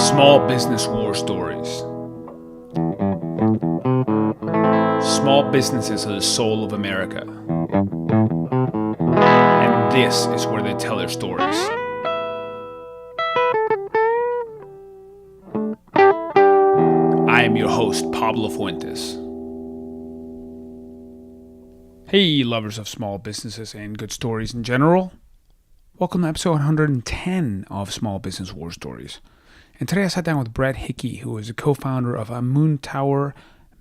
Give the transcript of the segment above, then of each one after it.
Small business war stories. Small businesses are the soul of America. And this is where they tell their stories. I am your host, Pablo Fuentes. Hey, lovers of small businesses and good stories in general. Welcome to episode 110 of Small Business War Stories. And today I sat down with Brett Hickey, who is a co-founder of Moontower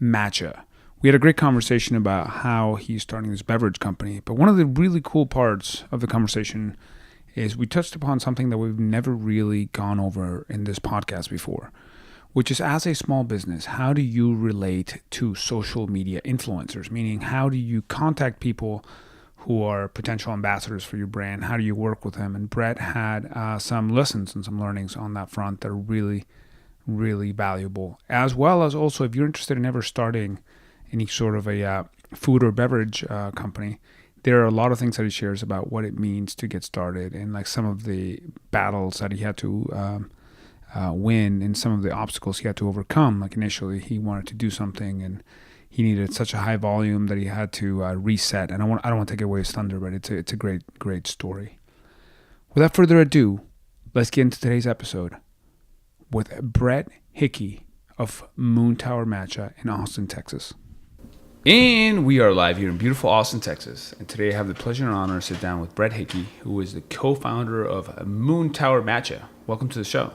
Matcha. We had a great conversation about how he's starting this beverage company. But one of the really cool parts of the conversation is we touched upon something that we've never really gone over in this podcast before, which is, as a small business, how do you relate to social media influencers? Meaning, how do you contact people who are potential ambassadors for your brand? How do you work with them? And Brett had some lessons and some learnings on that front that are really, really valuable. As well as also, if you're interested in ever starting any sort of a food or beverage company, there are a lot of things that he shares about what it means to get started and like some of the battles that he had to win and some of the obstacles he had to overcome. Like initially he wanted to do something and he needed such a high volume that he had to reset. And I don't want to take away his thunder, but it's a great story. Without further ado, let's get into today's episode with Brett Hickey of Moontower Matcha in Austin, Texas. And we are live here in beautiful Austin, Texas. And today I have the pleasure and honor to sit down with Brett Hickey, who is the co-founder of Moontower Matcha. Welcome to the show.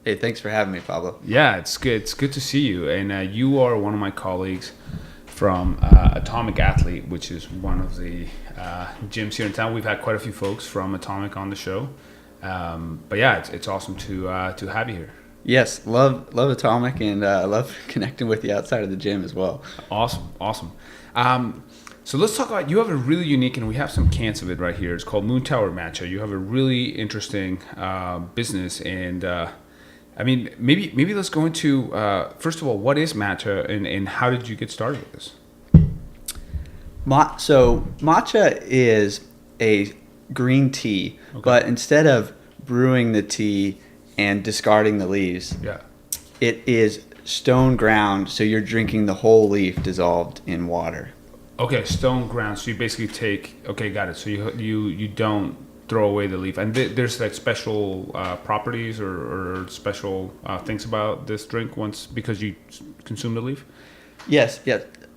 Hey, thanks for having me, Pablo. Yeah, it's good. It's good to see you. And you are one of my colleagues from Atomic Athlete, which is one of the gyms here in town. We've had quite a few folks from Atomic on the show. But yeah, it's awesome to have you here. Yes, love Atomic, and love connecting with you outside of the gym as well. Awesome. So let's talk about, you have a really unique, and we have some cans of it right here. It's called Moontower Matcha. You have a really interesting business, and I mean, maybe let's go into, first of all, what is matcha and how did you get started with this? So matcha is a green tea, okay, but instead of brewing the tea and discarding the leaves, it is stone ground, so you're drinking the whole leaf dissolved in water. Okay, stone ground. So you basically got it. So you don't throw away the leaf, and there's like special properties or special things about this drink because you consume the leaf. Yes.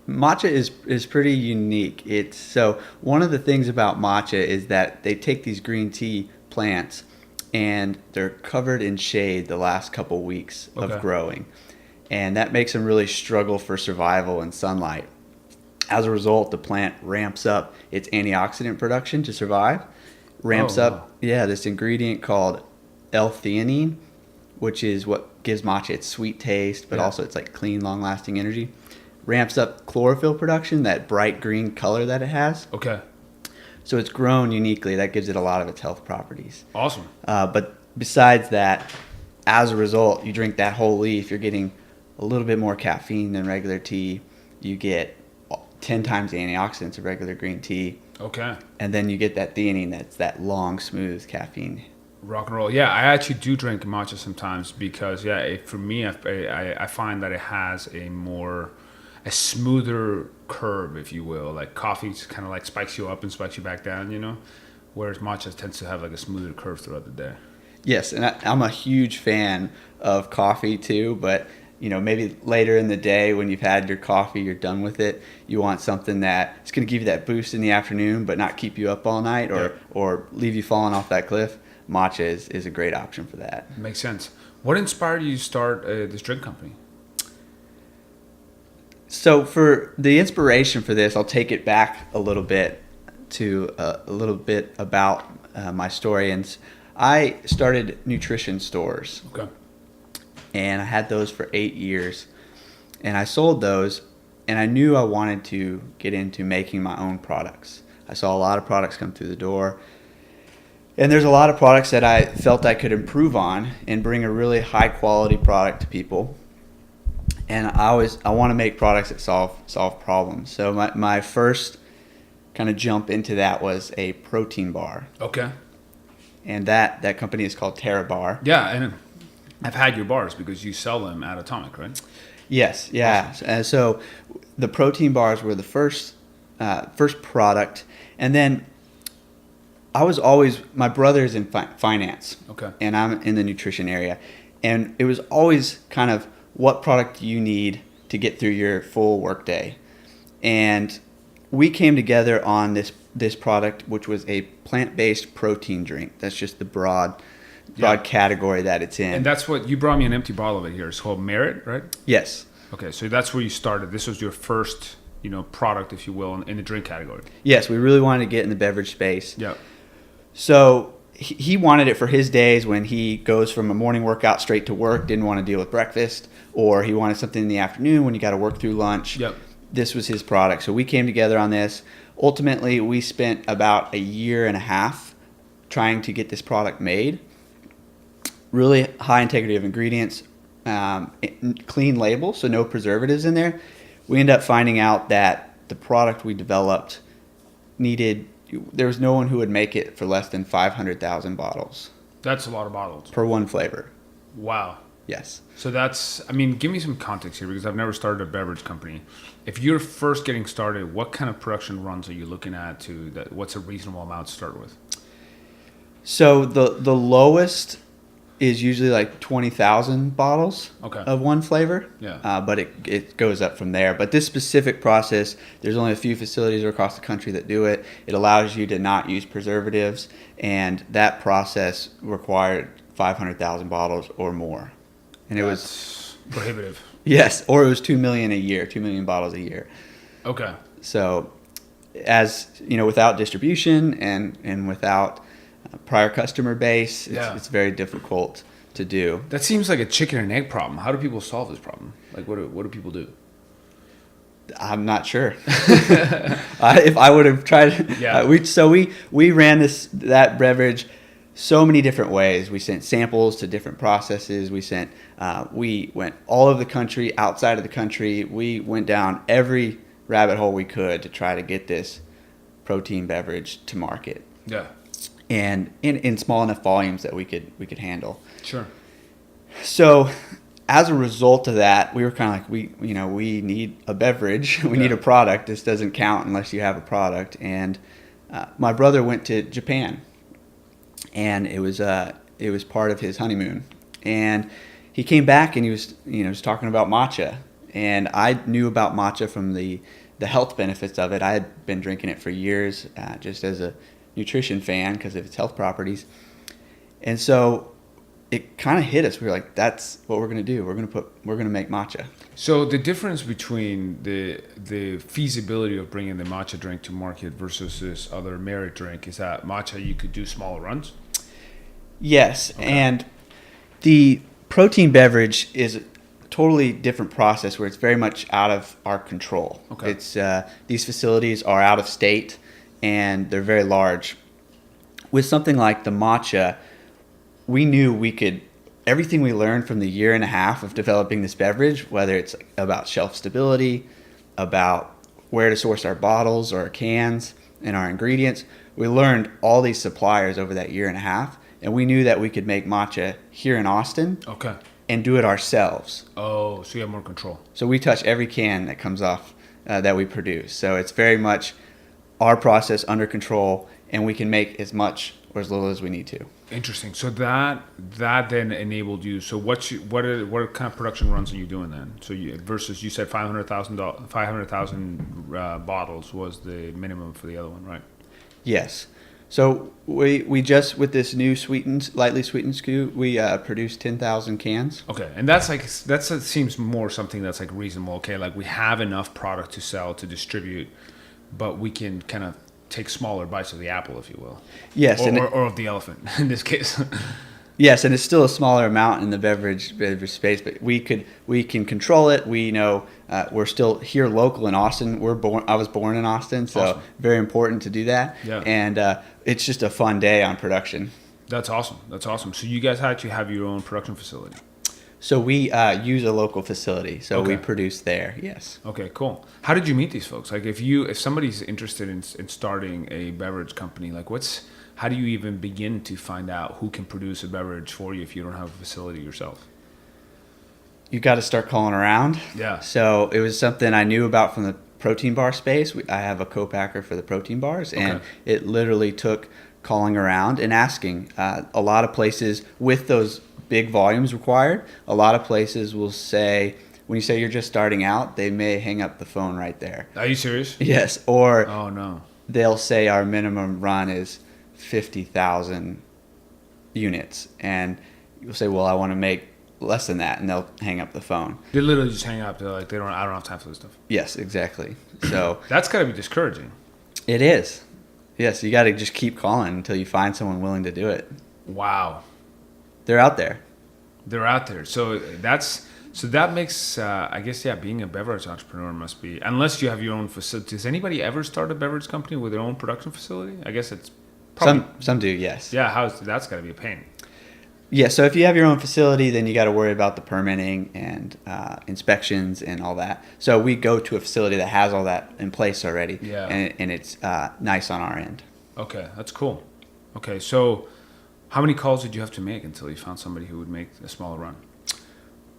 Matcha is pretty unique. So one of the things about matcha is that they take these green tea plants and they're covered in shade the last couple weeks of growing, and that makes them really struggle for survival in sunlight. As a result, the plant ramps up its antioxidant production to survive. This ingredient called L-theanine, which is what gives matcha its sweet taste, but also it's like clean, long-lasting energy. Ramps up chlorophyll production, that bright green color that it has. Okay. So it's grown uniquely. That gives it a lot of its health properties. Awesome. But besides that, as a result, you drink that whole leaf, you're getting a little bit more caffeine than regular tea. You get 10 times the antioxidants of regular green tea. Okay. And then you get that theanine, that's that long, smooth caffeine. Rock and roll. Yeah, I actually do drink matcha sometimes because, for me, I find that it has a smoother curve, if you will. Like coffee kind of like spikes you up and spikes you back down, whereas matcha tends to have like a smoother curve throughout the day. Yes, and I'm a huge fan of coffee too, but maybe later in the day when you've had your coffee, you're done with it, you want something that's going to give you that boost in the afternoon but not keep you up all night or leave you falling off that cliff. Matcha is a great option for that. Makes sense. What inspired you to start this drink company? So for the inspiration for this, I'll take it back a little bit to about my story. And I started nutrition stores. Okay. And I had those for 8 years. And I sold those, and I knew I wanted to get into making my own products. I saw a lot of products come through the door. And there's a lot of products that I felt I could improve on and bring a really high quality product to people. And I want to make products that solve problems. So my first kind of jump into that was a protein bar. Okay. And that company is called Terra Bar. Yeah, I know. I've had your bars because you sell them at Atomic, right? Yes, yeah. Awesome. So the protein bars were the first product, and then my brother's in finance, Okay. and I'm in the nutrition area, and it was always kind of what product do you need to get through your full workday, and we came together on this product, which was a plant-based protein drink. That's just the broad category that it's in. And that's what you brought me an empty bottle of it here. It's called Merit, right? Yes. Okay, so that's where you started. This was your first, product, if you will, in the drink category. Yes, we really wanted to get in the beverage space. Yeah. So he wanted it for his days when he goes from a morning workout straight to work, didn't want to deal with breakfast, or he wanted something in the afternoon when you got to work through lunch. Yep. This was his product. So we came together on this. Ultimately, we spent about a year and a half trying to get this product made. Really high integrity of ingredients, clean label, so no preservatives in there. We ended up finding out that the product we developed there was no one who would make it for less than 500,000 bottles That's a lot of bottles. per one flavor. Wow. Yes. So give me some context here because I've never started a beverage company. If you're first getting started, what kind of production runs are you looking at what's a reasonable amount to start with? So the lowest is usually like 20,000 bottles of one flavor. Yeah. But it goes up from there. But this specific process, there's only a few facilities across the country that do it. It allows you to not use preservatives, and that process required 500,000 bottles or more. And it was prohibitive. Yes, or it was 2 million a year, 2 million bottles a year. Okay. So, without distribution and without prior customer base, it's very difficult to do. That seems like a chicken and egg problem. How do people solve this problem? Like, what do people do? I'm not sure. If I would have tried, we ran that beverage so many different ways. We sent samples to different processes. We went all over the country, outside of the country. We went down every rabbit hole we could to try to get this protein beverage to market. Yeah. And in small enough volumes that we could handle. Sure. So as a result of that, we were kind of like, we need a beverage. We need a product. This doesn't count unless you have a product. And my brother went to Japan, and it was part of his honeymoon. And he came back and he was talking about matcha. And I knew about matcha from the health benefits of it. I had been drinking it for years, just as a nutrition fan because of its health properties. And so it kind of hit us. We were like, that's what we're going to do. We're going to make matcha. So the difference between the feasibility of bringing the matcha drink to market versus this other Merit drink is that matcha you could do smaller runs? Yes. Okay. And the protein beverage is a totally different process where it's very much out of our control. Okay. It's these facilities are out of state and they're very large. With something like the matcha, we knew we could, everything we learned from the year and a half of developing this beverage, whether it's about shelf stability, about where to source our bottles or our cans and our ingredients, we learned all these suppliers over that year and a half, and we knew that we could make matcha here in Austin. Okay. And do it ourselves. Oh, so you have more control. So we touch every can that comes off that we produce. So it's very much our process under control, and we can make as much or as little as we need to. Interesting. So that then enabled you. So what kind of production runs are you doing then? So versus you said 500,000 bottles was the minimum for the other one, right? Yes. So we just, with this new lightly sweetened SKU, we produced 10,000 cans. Okay, and seems more something that's like reasonable. Okay, like we have enough product to sell to distribute, but we can kind of take smaller bites of the apple, if you will. Yes, or of the elephant in this case. Yes, and it's still a smaller amount in the beverage space, but we can control it. We know we're still here local in Austin. I was born in Austin, so awesome. Very important to do that. Yeah. And it's just a fun day on production. That's awesome. So you guys actually have your own production facility. So we use a local facility, so Okay. we produce there. Yes. Okay, cool. How did you meet these folks? Like, if somebody's interested in starting a beverage company, like how do you even begin to find out who can produce a beverage for you if you don't have a facility yourself? You got to start calling around. Yeah. So it was something I knew about from the protein bar space. I have a co-packer for the protein bars, and Okay. it literally took calling around and asking. A lot of places with those big volumes required, a lot of places will say, when you say you're just starting out, they may hang up the phone right there. Are you serious? Yes, or Oh no. they'll say our minimum run is 50,000 units, and you'll say, well, I want to make less than that, and they'll hang up the phone. They literally just hang up. They're like, I don't have time for this stuff. Yes, exactly. So That's got to be discouraging. it is. Yes, you got to just keep calling until you find someone willing to do it. Wow. They're out there. They're out there. So that makes, I guess, yeah, being a beverage entrepreneur must be, unless you have your own facility. Does anybody ever start a beverage company with their own production facility? I guess it's probably. Some do, yes. Yeah, that's got to be a pain. Yeah, so if you have your own facility, then you got to worry about the permitting and inspections and all that. So we go to a facility that has all that in place already, Yeah. and it's nice on our end. Okay, that's cool. Okay, so how many calls did you have to make until you found somebody who would make a smaller run?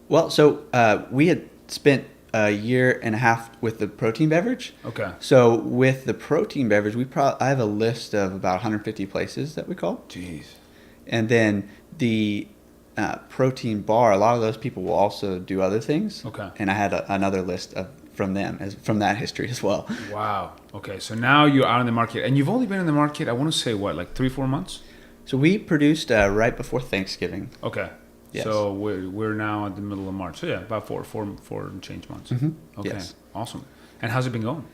Well, so we had spent a year and a half with the protein beverage. Okay. So with the protein beverage, I have a list of about 150 places that we call. Jeez. And then the protein bar, a lot of those people will also do other things. Okay. And I had another list from that history as well. Wow. Okay, so now you're out in the market, and you've only been in the market, I want to say, what, like 3-4 months? So we produced right before Thanksgiving. Okay. Yes. So we're now at the middle of March. So yeah, about four and change months. Mm-hmm. Okay. Yes. Awesome. And how's it been going?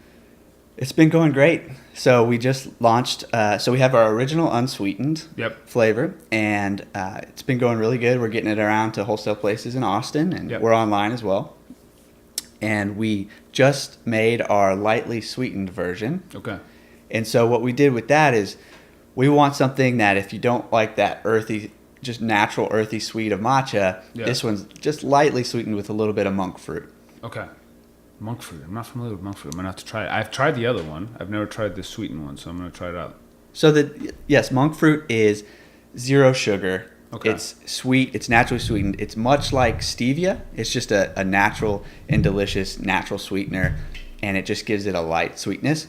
It's been going great. So we just launched. So we have our original unsweetened Yep. flavor, and it's been going really good. We're getting it around to wholesale places in Austin, and Yep. we're online as well. And we just made our lightly sweetened version. Okay. And so what we did with that is we want something that if you don't like that earthy, just natural earthy sweet of matcha, Yeah. this one's just lightly sweetened with a little bit of monk fruit. Okay. Monk fruit. I'm not familiar with monk fruit. I'm gonna have to try it. I've tried the other one. I've never tried the sweetened one, so I'm gonna try it out. So yes, monk fruit is 0 sugar. Okay. It's sweet. It's naturally sweetened. It's much like stevia. It's just a natural and delicious natural sweetener, and it just gives it a light sweetness.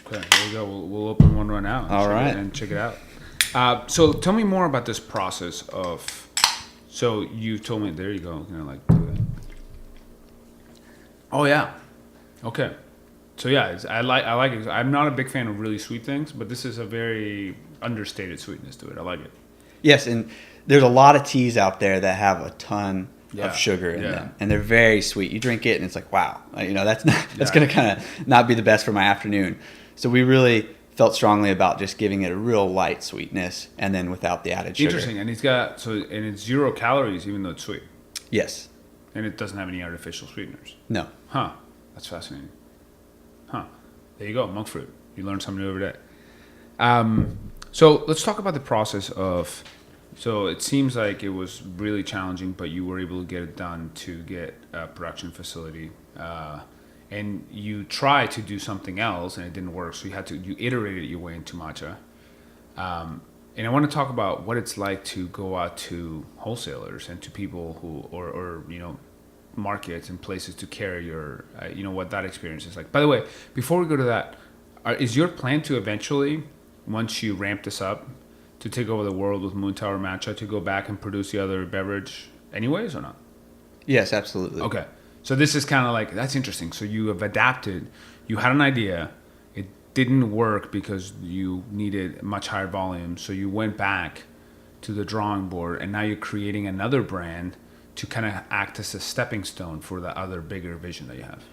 Okay, there you go. We'll open one right now. All right. And check it out. So tell me more about this process of. So you told me. There you go. You know, like do that. Oh yeah. Okay. So yeah, I like it. I'm not a big fan of really sweet things, but this is a very understated sweetness to it. I like it. Yes, and there's a lot of teas out there that have a ton Yeah. of sugar in Yeah. them, and they're very sweet. You drink it, and it's like, wow, that's Yeah. going to kind of not be the best for my afternoon. So we really felt strongly about just giving it a real light sweetness, and then without the added sugar. Interesting, and it's 0 calories, even though it's sweet, Yes. and it doesn't have any artificial sweeteners. No. Huh. That's fascinating. Huh. There you go, monk fruit. You learn something new every day. So let's talk about the process of. So it seems like it was really challenging, but you were able to get it done to get a production facility, and you tried to do something else and it didn't work. So you iterated your way into matcha. And I want to talk about what it's like to go out to wholesalers and to people who, or markets and places to carry your, what that experience is like. By the way, before we go to that, is your plan to eventually, once you ramp this up, to take over the world with Moontower Matcha, to go back and produce the other beverage anyways or not? Yes, absolutely. Okay. So this is kind of like, that's interesting. So you have adapted. You had an idea. It didn't work because you needed much higher volume. So you went back to the drawing board, and now you're creating another brand to kind of act as a stepping stone for the other bigger vision that you have.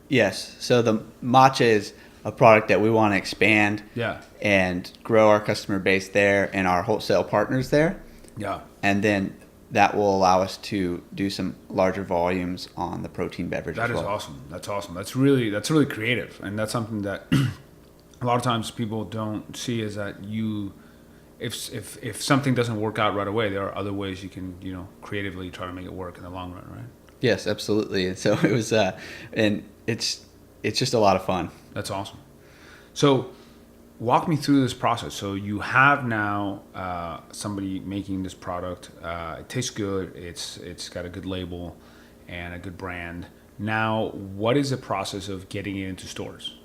Yes. So the matcha is a product that we want to expand Yeah. and grow our customer base there and our wholesale partners there. Yeah. And then that will allow us to do some larger volumes on the protein beverage That as is well. awesome. That's awesome. That's really creative, and that's something that a lot of times people don't see is that if something doesn't work out right away, there are other ways you can creatively try to make it work in the long run, right? Yes, absolutely. And so it was, and it's just a lot of fun. That's awesome. So walk me through this process. So you have now somebody making this product. It tastes good. It's got a good label and a good brand. Now, what is the process of getting it into stores?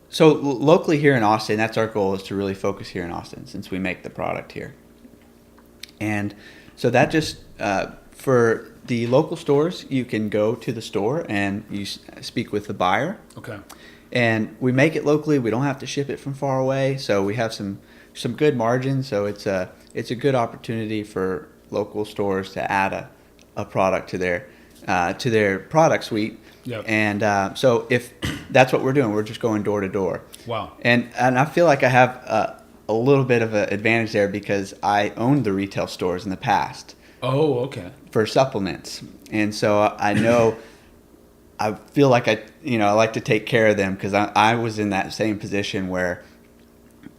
So locally here in Austin, that's our goal, is to really focus here in Austin since we make the product here. And so that just, for the local stores, you can go to the store and you speak with the buyer. Okay. And we make it locally. We don't have to ship it from far away. So we have some good margins. So it's a good opportunity for local stores to add a product to their product suite. Yep. And so if that's what we're doing, we're just going door to door. Wow. And I feel like I have a little bit of an advantage there because I owned the retail stores in the past. Oh, okay. For supplements. And so I know, I feel like I like to take care of them because I was in that same position where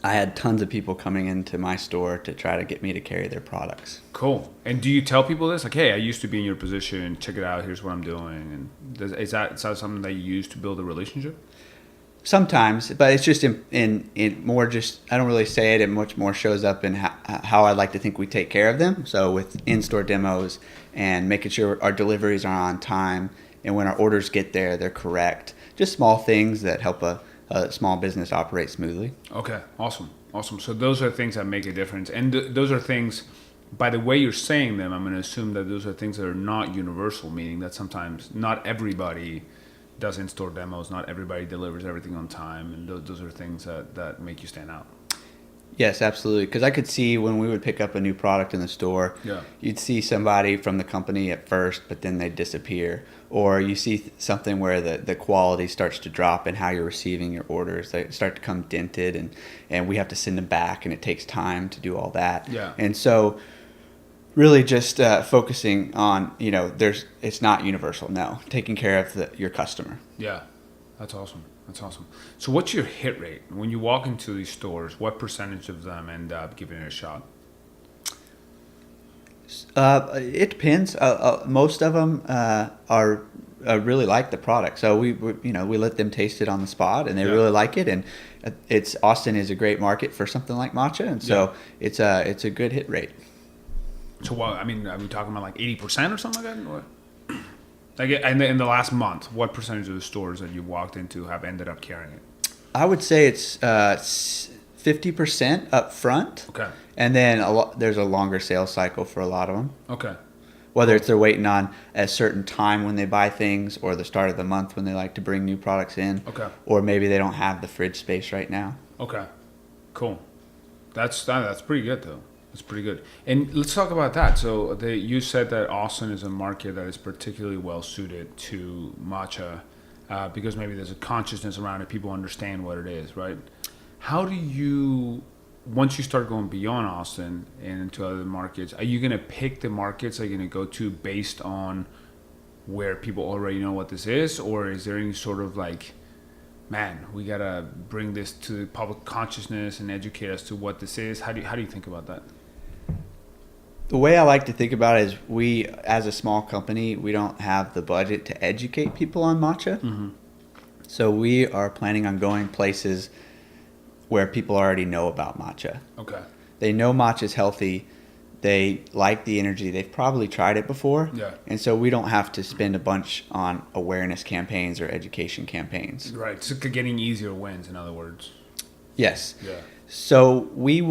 I had tons of people coming into my store to try to get me to carry their products. Cool. And do you tell people this? Like, hey, I used to be in your position. Check it out. Here's what I'm doing. And is that something that you use to build a relationship? Sometimes, but it's just in more just, I don't really say it. It much more shows up in how I like to think we take care of them. So with in-store demos and making sure our deliveries are on time and when our orders get there, they're correct. Just small things that help a small business operate smoothly. Okay, awesome. So those are things that make a difference. And those are things, by the way you're saying them, I'm going to assume that those are things that are not universal, meaning that sometimes not everybody does in-store demos, not everybody delivers everything on time, and those are things that make you stand out. Yes, absolutely. Because I could see when we would pick up a new product in the store, you'd see somebody from the company at first, but then they'd disappear. Or you see something where the quality starts to drop in how you're receiving your orders. They start to come dented, and we have to send them back, and it takes time to do all that. Yeah. And so really just focusing on, it's not universal, no. Taking care of your customer. Yeah, that's awesome. So what's your hit rate? When you walk into these stores, what percentage of them end up giving it a shot? It depends. Most of them are really like the product, so we let them taste it on the spot, and they really like it. And Austin is a great market for something like matcha, and so it's a good hit rate. So what? I mean, are we talking about like 80% or something like that? Or? Like in the last month, what percentage of the stores that you walked into have ended up carrying it? I would say it's 50% up front. Okay. And then there's a longer sales cycle for a lot of them. Okay. Whether it's they're waiting on a certain time when they buy things, or the start of the month when they like to bring new products in. Okay. Or maybe they don't have the fridge space right now. Okay. Cool. That's pretty good though. That's pretty good. And let's talk about that. So you said that Austin is a market that is particularly well suited to matcha because maybe there's a consciousness around it. People understand what it is, right? How do you, once you start going beyond Austin and into other markets, are you going to pick the markets that you're going to go to based on where people already know what this is? Or is there any sort of like, man, we got to bring this to public consciousness and educate us to what this is? How do you think about that? The way I like to think about it is we, as a small company, we don't have the budget to educate people on matcha. Mm-hmm. So we are planning on going places where people already know about matcha. Okay. They know matcha is healthy. They like the energy. They've probably tried it before. Yeah. And so we don't have to spend a bunch on awareness campaigns or education campaigns. Right. So getting easier wins, in other words. Yes. Yeah. So we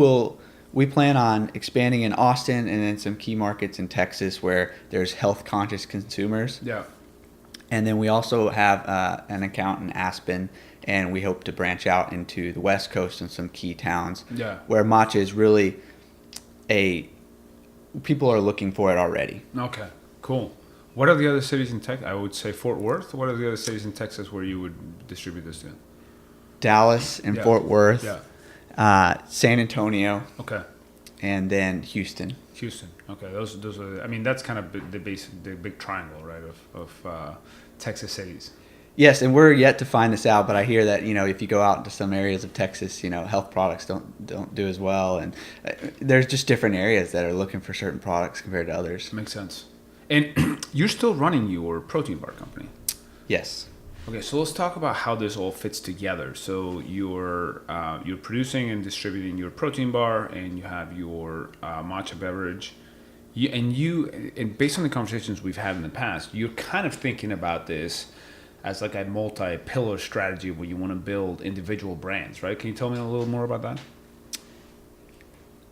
plan on expanding in Austin and then some key markets in Texas where there's health conscious consumers. Yeah. And then we also have an account in Aspen, and we hope to branch out into the West Coast and some key towns where matcha is really people are looking for it already. Okay, cool. What are the other cities in Texas? I would say Fort Worth. What are the other cities in Texas where you would distribute this to? Dallas and Fort Worth. Yeah. San Antonio. Okay. And then Houston. Okay, those are. I mean, that's kind of the big triangle, right, of Texas cities. Yes, and we're yet to find this out, but I hear that if you go out into some areas of Texas, health products don't do as well, and there's just different areas that are looking for certain products compared to others. Makes sense. And you're still running your protein bar company. Yes. Okay, so let's talk about how this all fits together. So you're producing and distributing your protein bar, and you have your matcha beverage. And based on the conversations we've had in the past, you're kind of thinking about this as like a multi-pillar strategy where you want to build individual brands, right? Can you tell me a little more about that?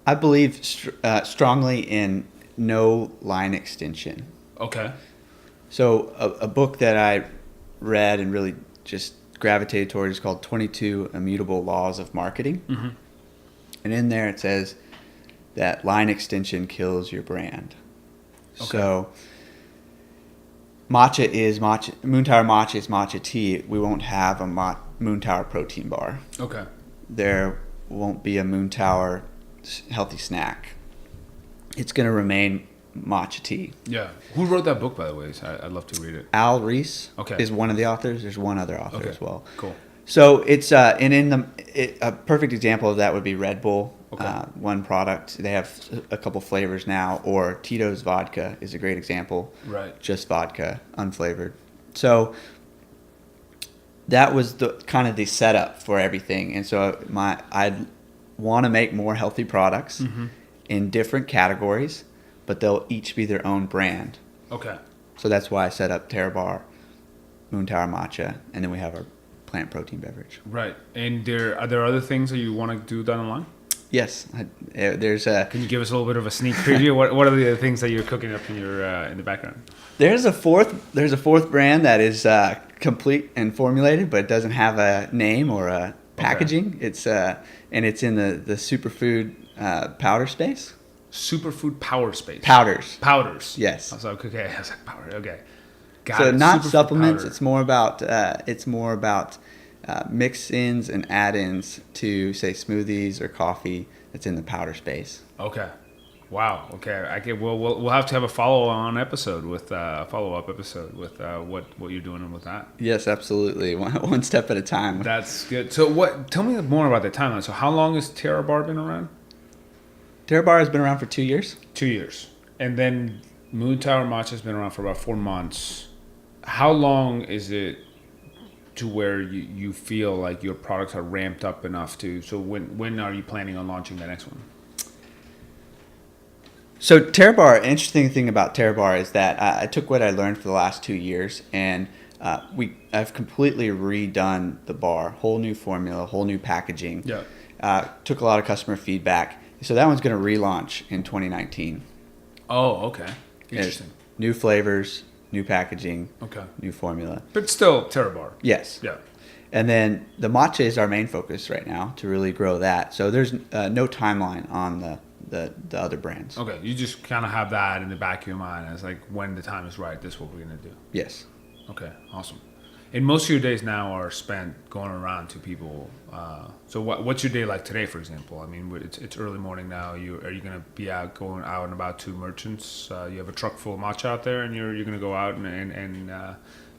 I believe strongly in no line extension. Okay. So a book that I read and really just gravitated toward is called 22 Immutable Laws of Marketing. Mm-hmm. And in there it says that line extension kills your brand. Okay. So Moontower Matcha is matcha tea. We won't have a Moontower protein bar. Okay. There won't be a Moontower healthy snack. It's going to remain matcha tea. Yeah. Who wrote that book, by the way? I'd love to read it. Al Reese Okay. is one of the authors. There's one other author as well. Cool. So it's a perfect example of that would be Red Bull. Okay. One product. They have a couple flavors now, or Tito's vodka is a great example. Right. Just vodka, unflavored. So that was the kind of the setup for everything. And so I'd want to make more healthy products Mm-hmm. in different categories, but they'll each be their own brand. Okay. So that's why I set up Terra Bar, Moontower Matcha, and then we have our plant protein beverage. Right. And are there other things that you want to do down the line? Yes, there's a. Can you give us a little bit of a sneak preview? What are the other things that you're cooking up in your in the background? There's a fourth brand that is complete and formulated, but it doesn't have a name or a packaging. Okay. It's in the superfood powder space. Superfood power space. Powders. Yes. I was like, okay. I was like, powder. Okay. Got so it. Not Superfood supplements. powder. It's more about mix-ins and add-ins to say smoothies or coffee. That's in the powder space. Okay. Wow. Okay. We'll have to have a follow-up episode with what you're doing with that. Yes, absolutely. One step at a time. That's good. So tell me more about the timeline. So how long has Terra Bar been around? Terra Bar has been around for 2 years. 2 years. And then Moontower Matcha has been around for about 4 months. How long is it to where you feel like your products are ramped up enough so when are you planning on launching the next one? So Terra Bar, interesting thing about Terra Bar is that I took what I learned for the last 2 years and I've completely redone the bar, whole new formula, whole new packaging. Yeah. Took a lot of customer feedback. So that one's going to relaunch in 2019. Oh, okay. Interesting. New flavors, new packaging, okay, new formula. But still Terra Bar. Yes. Yeah. And then the matcha is our main focus right now to really grow that. So there's no timeline on the other brands. Okay, you just kind of have that in the back of your mind as like when the time is right, this is what we're going to do. Yes. Okay, awesome. And most of your days now are spent going around to people. So what's your day like today, for example? I mean, it's early morning now. Are you going to be going out and about to merchants? You have a truck full of matcha out there, and you're going to go out and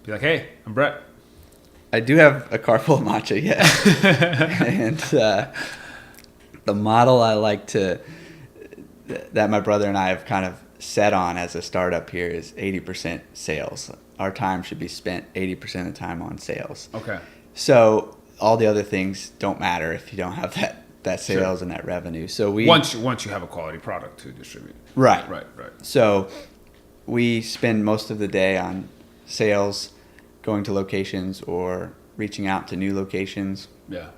be like, hey, I'm Brett. I do have a car full of matcha, yes. And the model I like that my brother and I have kind of set on as a startup here is 80% sales. Our time should be spent 80% of the time on sales. Okay. So all the other things don't matter if you don't have that sales Sure. and that revenue. So once you have a quality product to distribute. Right. So we spend most of the day on sales, going to locations or reaching out to new locations. Yeah.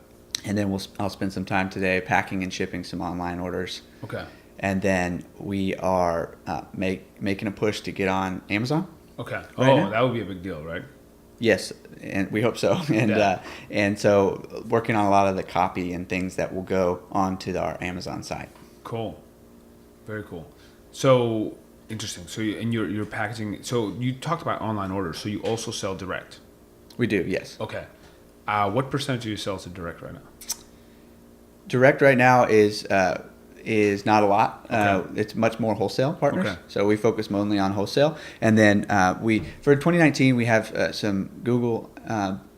And then I'll spend some time today packing and shipping some online orders. Okay. And then we are making a push to get on Amazon. Okay. Now. That would be a big deal, right? Yes, and we hope so. And and so working on a lot of the copy and things that will go onto our Amazon site. Cool. Very cool. So interesting. So you're packaging. So you talked about online orders. So you also sell direct. We do, yes. Okay. What percentage of your sales are direct right now? Direct right now is not a lot. Okay. It's much more wholesale partners. Okay. So we focus mainly on wholesale. And then for 2019, we have some Google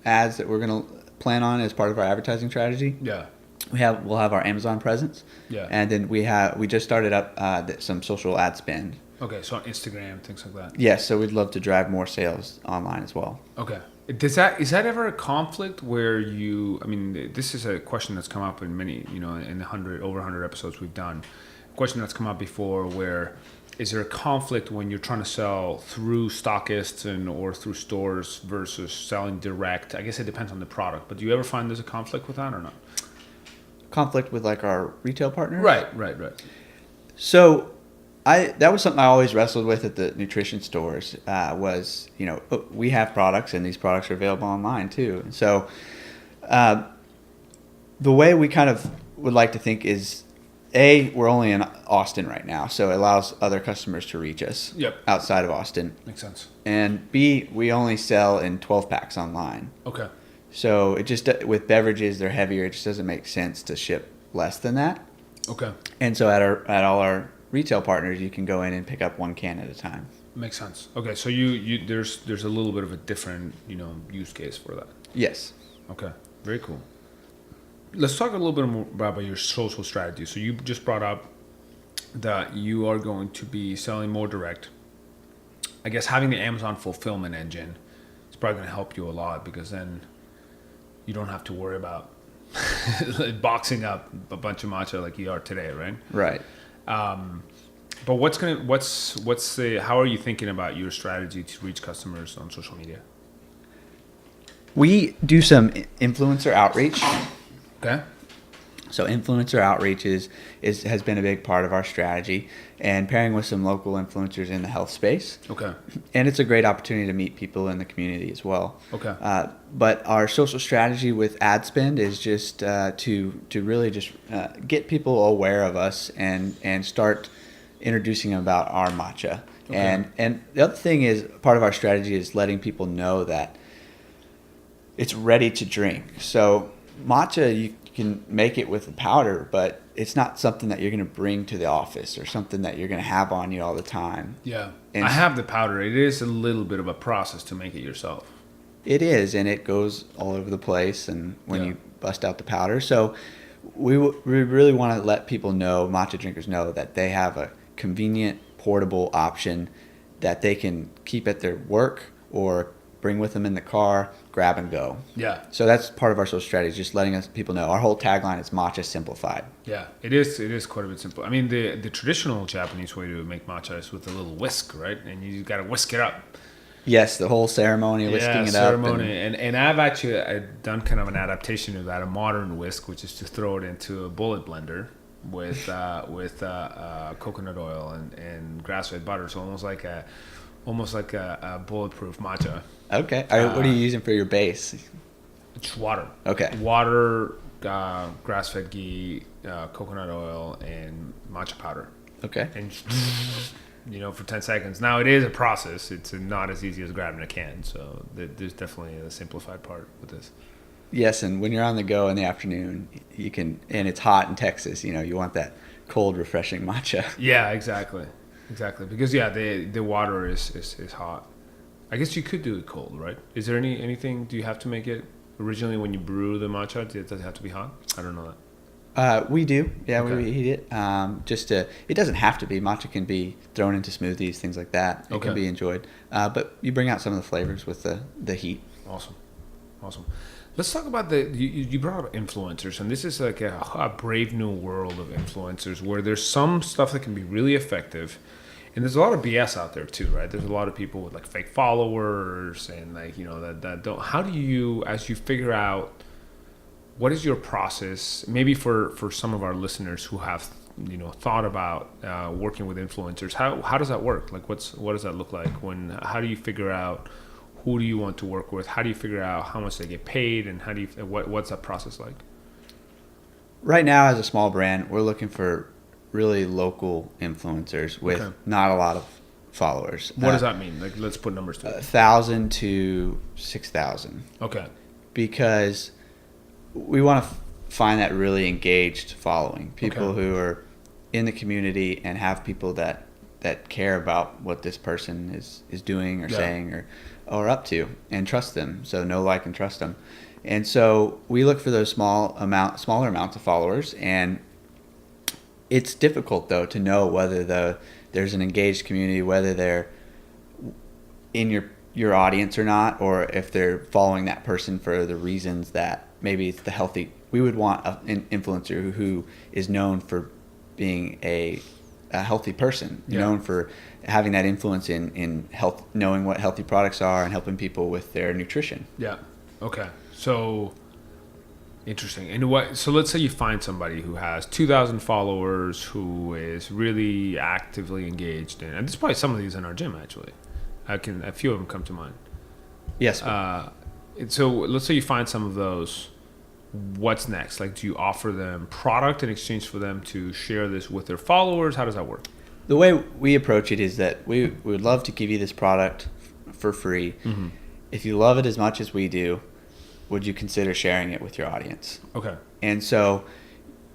ads that we're going to plan on as part of our advertising strategy. Yeah. We'll have our Amazon presence. Yeah. And then we just started up some social ad spend. Okay, so on Instagram, things like that. Yes, so we'd love to drive more sales online as well. Okay. Is that ever a conflict where you? I mean, this is a question that's come up in many, in the over 100 episodes we've done. A question that's come up before, where is there a conflict when you're trying to sell through stockists or through stores versus selling direct? I guess it depends on the product, but do you ever find there's a conflict with that or not? Conflict with like our retail partners? Right. So that was something I always wrestled with at the nutrition stores. We have products, and these products are available online too. And so the way we kind of would like to think is, A, we're only in Austin right now, so it allows other customers to reach us outside of Austin. Makes sense. And B, we only sell in 12 packs online. Okay. So it just, with beverages, they're heavier. It just doesn't make sense to ship less than that. Okay. And so at all our retail partners, you can go in and pick up 1 can at a time. Makes sense. Okay, so there's a little bit of a different use case for that. Yes. Okay. Very cool. Let's talk a little bit more about your social strategy. So you just brought up that you are going to be selling more direct. I guess having the Amazon fulfillment engine is probably going to help you a lot, because then you don't have to worry about boxing up a bunch of matcha like you are today, right? Right. But how are you thinking about your strategy to reach customers on social media? We do some influencer outreach. Okay. So influencer outreach has been a big part of our strategy, and pairing with some local influencers in the health space. Okay. And it's a great opportunity to meet people in the community as well. Okay. But our social strategy with ad spend is just to really just get people aware of us and start introducing them about our matcha. Okay. And the other thing is, part of our strategy is letting people know that it's ready to drink. So matcha, you can make it with a powder, but it's not something that you're going to bring to the office or something that you're going to have on you all the time. Yeah. And I have the powder. It is a little bit of a process to make it yourself. It is, and it goes all over the place, and when you bust out the powder. So we really want to let people know, matcha drinkers know, that they have a convenient, portable option that they can keep at their work or bring with them in the car, grab and go. Yeah. So that's part of our social strategy, just letting people know. Our whole tagline is matcha simplified. Yeah, it is quite a bit simple. I mean, the traditional Japanese way to make matcha is with a little whisk, right? And you got to whisk it up. Yes, the whole ceremony, whisking it up. And I've done kind of an adaptation of that, a modern whisk, which is to throw it into a bullet blender with coconut oil and grass-fed butter, so almost like a bulletproof matcha. Okay. What are you using for your base? It's water. Okay. Water, grass-fed ghee, coconut oil, and matcha powder. Okay. And for 10 seconds. Now, it is a process. It's not as easy as grabbing a can. So there's definitely a simplified part with this. Yes, and when you're on the go in the afternoon, you can, and it's hot in Texas, you want that cold, refreshing matcha. Yeah, exactly. Because the water is hot. I guess you could do it cold, right? Is there anything? Do you have to make it originally when you brew the matcha? Does it have to be hot? I don't know that. We do. Yeah, Okay. we heat it. It doesn't have to be. Matcha can be thrown into smoothies, things like that. It can be enjoyed. But you bring out some of the flavors with the heat. Awesome. Let's talk about you brought up influencers, and this is like a brave new world of influencers where there's some stuff that can be really effective, and there's a lot of BS out there too, right? There's a lot of people with like fake followers and that don't. How do you, as you figure out what is your process, maybe for some of our listeners who have thought about working with influencers, how does that work? Like what does that look like? How do you figure out who do you want to work with? How do you figure out how much they get paid, and what's that process like? Right now, as a small brand, we're looking for really local influencers with not a lot of followers. What does that mean? Like, let's put numbers to it. 1,000 to 6,000. Okay. Because we want to find that really engaged following, people who are in the community and have people that care about what this person is doing or saying or up to, and trust them. So know, like, and trust them. And so we look for those smaller amounts of followers, and it's difficult though to know whether there's an engaged community, whether they're in your audience or not, or if they're following that person for the reasons that maybe it's the healthy. We would want an influencer who is known for being a healthy person, known for having that influence in health, knowing what healthy products are and helping people with their nutrition. Yeah. Okay. So interesting. And so let's say you find somebody who has 2,000 followers who is really actively engaged in, and there's probably some of these in our gym actually. A few of them come to mind. Yes. So let's say you find some of those. What's next? Like, do you offer them product in exchange for them to share this with their followers? How does that work? The way we approach it is that we would love to give you this product for free. Mm-hmm. If you love it as much as we do, would you consider sharing it with your audience? Okay. And so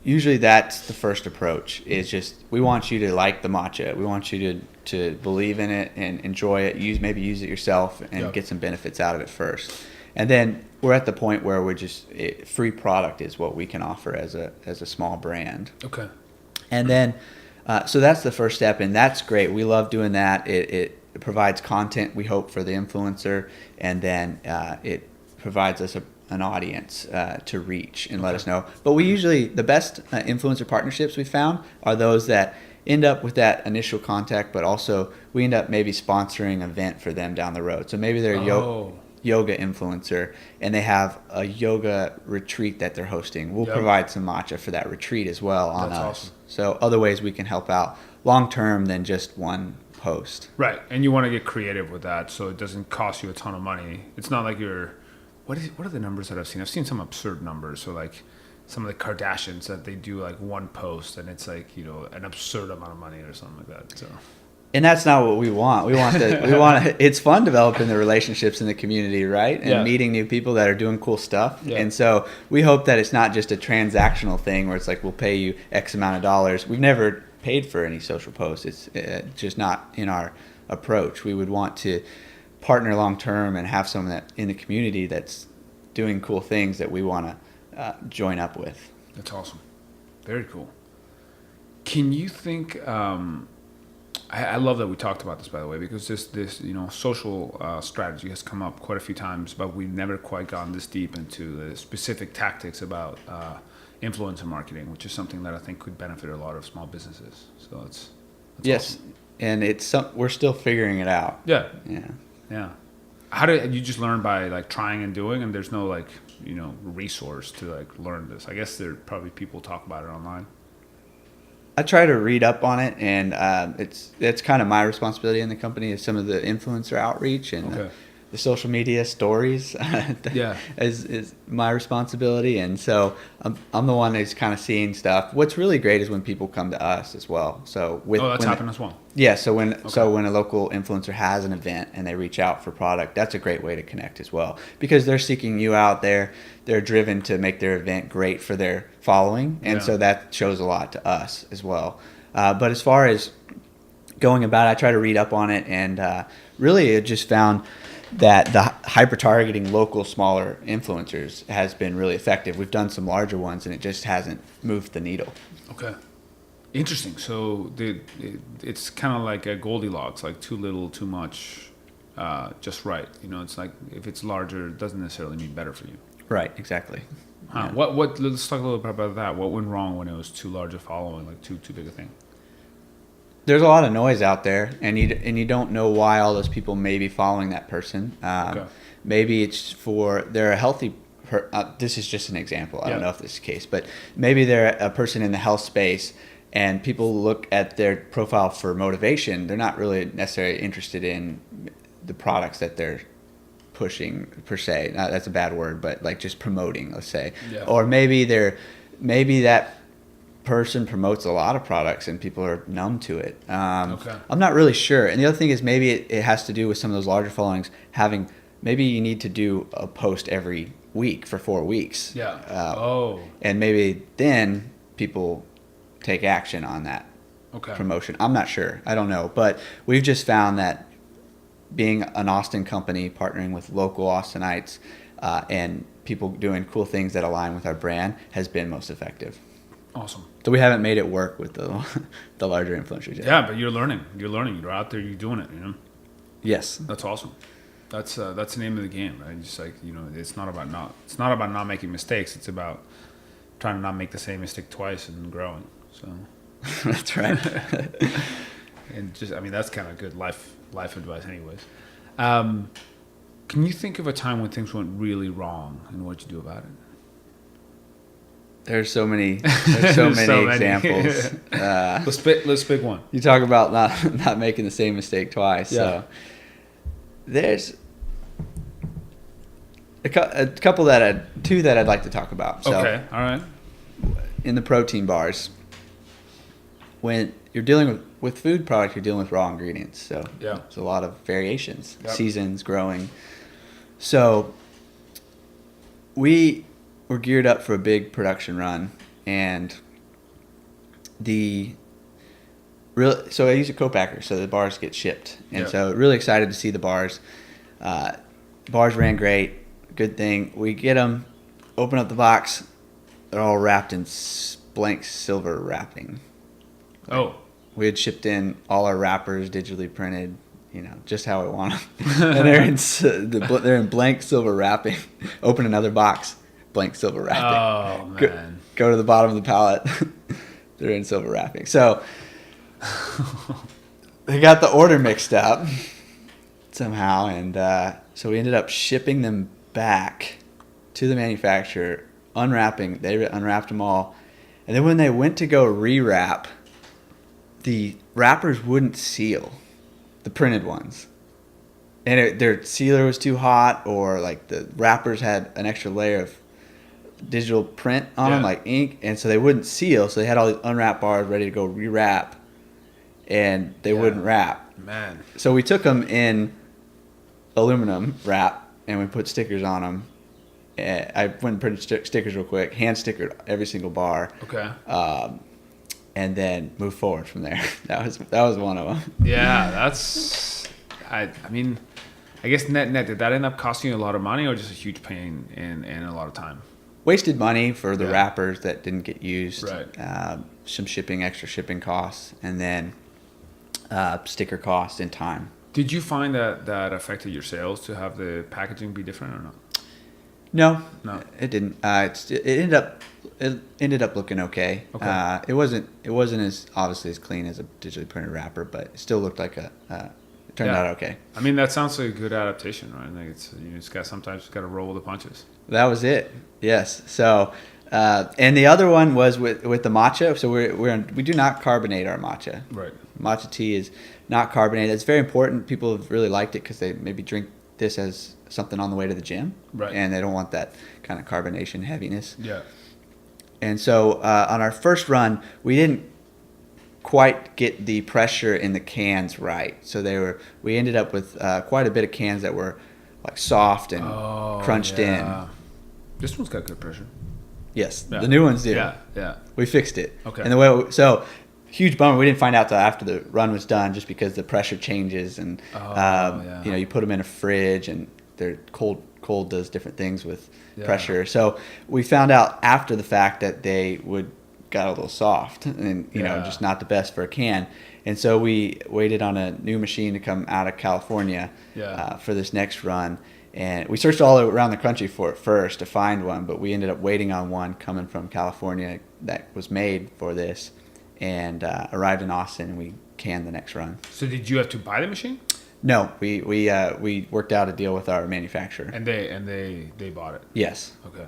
usually that's the first approach, is just we want you to like the matcha. We want you to believe in it and enjoy it. Maybe use it yourself and get some benefits out of it first. And then we're at the point where we're just free product is what we can offer as a small brand. Okay. And then so that's the first step, and that's great. We love doing that. It provides content, we hope, for the influencer, and then it provides us an audience to reach and let us know. But we usually, the best influencer partnerships we found are those that end up with that initial contact, but also we end up maybe sponsoring an event for them down the road. So maybe they're yoga influencer and they have a yoga retreat that they're hosting. We'll provide some matcha for that retreat as well on That's us. Awesome. So other ways we can help out long term than just one post. Right. And you want to get creative with that so it doesn't cost you a ton of money. It's not like what are the numbers that I've seen? I've seen some absurd numbers. So like some of the Kardashians that they do like one post and it's like, an absurd amount of money or something like that. So and that's not what we want. It's fun developing the relationships in the community, right? And meeting new people that are doing cool stuff. Yeah. And so we hope that it's not just a transactional thing where it's like, we'll pay you X amount of dollars. We've never paid for any social posts. It's just not in our approach. We would want to partner long term and have someone that in the community that's doing cool things that we want to join up with. That's awesome. Very cool. Can you think... I love that we talked about this, by the way, because this social strategy has come up quite a few times, but we've never quite gotten this deep into the specific tactics about influencer marketing, which is something that I think could benefit a lot of small businesses. So that's yes, awesome. And we're still figuring it out. Yeah. How do you just learn by like trying and doing, and there's no resource to like learn this? I guess there probably people talk about it online. I try to read up on it, and it's kind of my responsibility in the company is some of the influencer outreach and the social media stories. is my responsibility, and so I'm the one who's kind of seeing stuff. What's really great is when people come to us as well. So that's happened as well. Yeah, so when a local influencer has an event and they reach out for product, that's a great way to connect as well, because they're seeking you out there. They're driven to make their event great for their following, and so that shows a lot to us as well. But as far as going about it, I try to read up on it, and really I just found that the hyper-targeting local smaller influencers has been really effective. We've done some larger ones, and it just hasn't moved the needle. Okay. Interesting. So it's kind of like a Goldilocks, like too little, too much, just right. It's like if it's larger, it doesn't necessarily mean better for you. Right, exactly. Huh. Yeah. What? Let's talk a little bit about that. What went wrong when it was too large a following, like too big a thing? There's a lot of noise out there, and you don't know why all those people may be following that person. Maybe it's they're a healthy. This is just an example. I don't know if this is the case, but maybe they're a person in the health space, and people look at their profile for motivation. They're not really necessarily interested in the products that they're pushing per se. That's a bad word, but like just promoting, let's say. Yeah. Or maybe that person promotes a lot of products and people are numb to it. I'm not really sure. And the other thing is maybe it has to do with some of those larger followings maybe you need to do a post every week for 4 weeks. And maybe then people take action on that promotion. I'm not sure. I don't know. But we've just found that being an Austin company, partnering with local Austinites and people doing cool things that align with our brand has been most effective. Awesome. So we haven't made it work with the larger influencers yet. Yeah, but you're learning. You're out there. You're doing it. Yes. That's awesome. That's the name of the game, right? Just like, it's not about not making mistakes. It's about trying to not make the same mistake twice and growing. So That's right. and just, I mean, that's kind of good life advice, anyways. Can you think of a time when things went really wrong and what'd you do about it? There's so many examples. Let's pick one. You talk about not making the same mistake twice. Yeah. So there's a couple two that I'd like to talk about. So Okay, all right. in the protein bars, when you're dealing with food products, you're dealing with raw ingredients. So Yeah. there's a lot of variations, Yep. seasons, growing. So we were geared up for a big production run, and so I use a co-packer, so the bars get shipped, and Yeah. so really excited to see the bars. Bars ran great, good thing. We get them, open up the box, they're all wrapped in blank silver wrapping. Oh. We had shipped in all our wrappers digitally printed, just how I want them. And they're in blank silver wrapping. Open another box, blank silver wrapping. Oh, man. Go to the bottom of the pallet. They're in silver wrapping. So they got the order mixed up somehow, and so we ended up shipping them back to the manufacturer, unwrapping. They unwrapped them all, and then when they went to go rewrap, the wrappers wouldn't seal, the printed ones, and their sealer was too hot, or like the wrappers had an extra layer of digital print on them, like ink, and so they wouldn't seal. So they had all these unwrapped bars ready to go rewrap, and they wouldn't wrap. Man. So we took them in aluminum wrap, and we put stickers on them. I went and printed stickers real quick, hand stickered every single bar. Okay. And then move forward from there. That was one of them. Yeah, that's. I mean, I guess net did that end up costing you a lot of money, or just a huge pain and a lot of time? Wasted money for the wrappers that didn't get used. Right. Some extra shipping costs, and then sticker costs and time. Did you find that affected your sales to have the packaging be different or not? No, No. it didn't. It ended up looking okay. Okay. It wasn't as obviously as clean as a digitally printed wrapper, but it still looked like it turned out okay. I mean, that sounds like a good adaptation, right? Like sometimes got to roll with the punches. That was it. Yes. So, and the other one was with the matcha. So we do not carbonate our matcha. Right. Matcha tea is not carbonated. It's very important. People have really liked it because they maybe drink this as something on the way to the gym, right? And they don't want that kind of carbonation heaviness. Yeah. And so on our first run, we didn't quite get the pressure in the cans right. So we ended up with quite a bit of cans that were like soft and crunched in. This one's got good pressure. Yes, yeah. The new ones do. Yeah. We fixed it. Okay. And so huge bummer. We didn't find out till after the run was done, just because the pressure changes, and you put them in a fridge, and they're cold. Cold does different things with pressure. So we found out after the fact that they got a little soft, and just not the best for a can. And so we waited on a new machine to come out of California for this next run. And we searched all around the country for it first to find one, but we ended up waiting on one coming from California that was made for this, and arrived in Austin, and we canned the next run. So did you have to buy the machine? No, we worked out a deal with our manufacturer. And they bought it. Yes. Okay.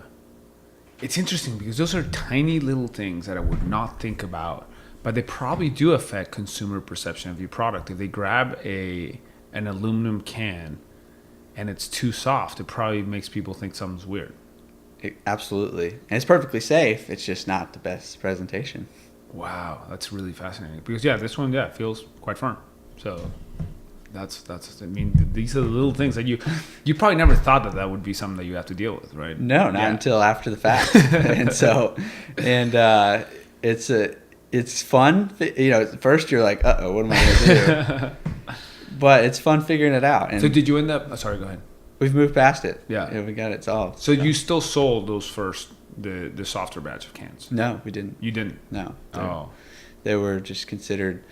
It's interesting because those are tiny little things that I would not think about, but they probably do affect consumer perception of your product. If they grab an aluminum can and it's too soft, it probably makes people think something's weird. Absolutely. And it's perfectly safe. It's just not the best presentation. Wow, that's really fascinating. Because this one feels quite firm. So that's I mean, these are the little things that you probably never thought that would be something that you have to deal with, right? No, not until after the fact. It's fun. At first you're like, uh-oh, what am I going to do? But it's fun figuring it out. And so did you end up... Oh, sorry, go ahead. We've moved past it. Yeah. We got it solved. So you still sold those first, the softer batch of cans? No, we didn't. You didn't? No. Oh. They were just considered...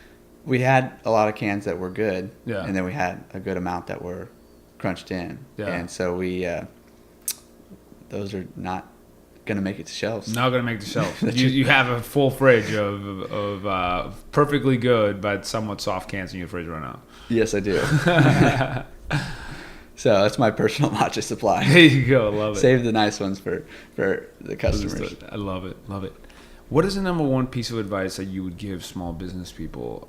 We had a lot of cans that were good. Yeah. And then we had a good amount that were crunched in. Yeah. And so we those are not going to make it to shelves. Not gonna make the shelf. You have a full fridge of perfectly good but somewhat soft cans in your fridge right now. Yes, I do. So that's my personal matcha supply. There you go. Love it. Save the nice ones for the customers. I love it. Love it. What is the number one piece of advice that you would give small business people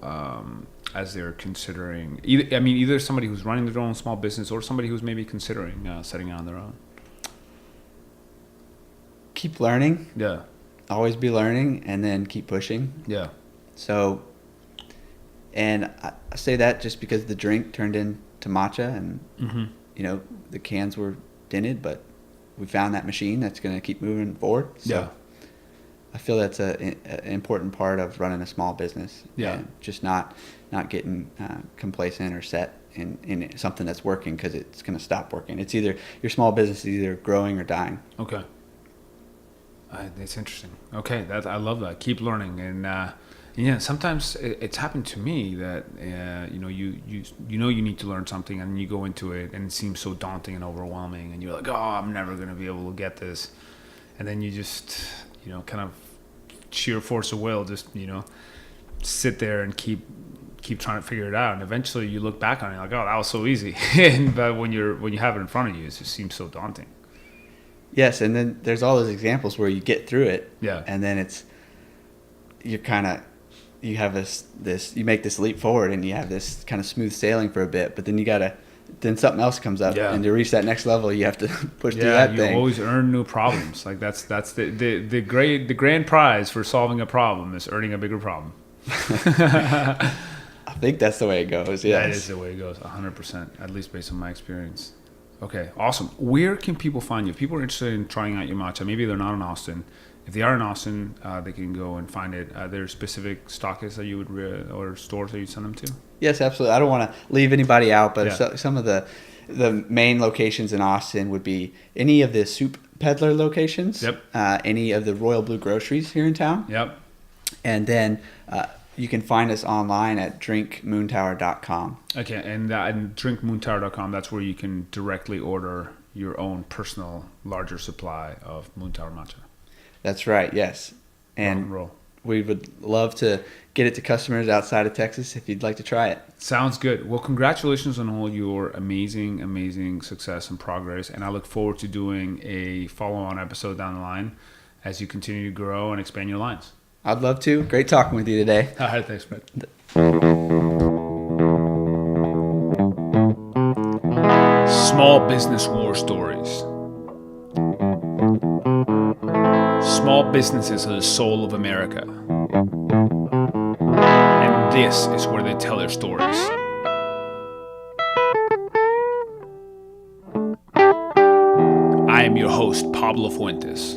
as they're considering? Either somebody who's running their own small business or somebody who's maybe considering setting it on their own. Keep learning. Yeah. Always be learning, and then keep pushing. Yeah. So, and I say that just because the drink turned into matcha, and the cans were dented, but we found that machine that's going to keep moving forward. So Yeah. I feel that's an important part of running a small business. Yeah. And just not getting complacent or set in something that's working, because it's going to stop working. It's either your small business is either growing or dying. Okay. That's interesting. Okay, I love that. Keep learning, and sometimes it's happened to me that you need to learn something, and you go into it, and it seems so daunting and overwhelming, and you're like, oh, I'm never going to be able to get this, and then you just kind of sheer force of will, just sit there and keep trying to figure it out, and eventually you look back on it like, oh, that was so easy, but when you have it in front of you, it just seems so daunting. Yes, and then there's all those examples where you get through it, Yeah. and then you have this you make this leap forward, and you have this kind of smooth sailing for a bit, but then then something else comes up, Yeah. and to reach that next level, you have to push through that you thing. always earn new problems. Like that's the grand prize for solving a problem is earning a bigger problem. I think that's the way it goes. Yes. That is the way it goes, 100%, at least based on my experience. Okay, awesome. Where can people find you? If people are interested in trying out your matcha, maybe they're not in Austin. If they are in Austin, they can go and find it. Are there specific stockists that you would or stores that you send them to? Yes, absolutely. I don't want to leave anybody out, but Yeah. some of the main locations in Austin would be any of the soup peddler locations. Yep. Any of the Royal Blue groceries here in town. Yep. And then you can find us online at drinkmoontower.com. Okay, and drinkmoontower.com, that's where you can directly order your own personal larger supply of Moontower Matcha. That's right, yes. And roll. we would love to get it to customers outside of Texas if you'd like to try it. Sounds good. Well, congratulations on all your amazing, amazing success and progress. And I look forward to doing a follow-on episode down the line as you continue to grow and expand your lines. I'd love to. Great talking with you today. All right, thanks, Brett. Small business war stories. Small businesses are the soul of America. And this is where they tell their stories. I am your host, Pablo Fuentes.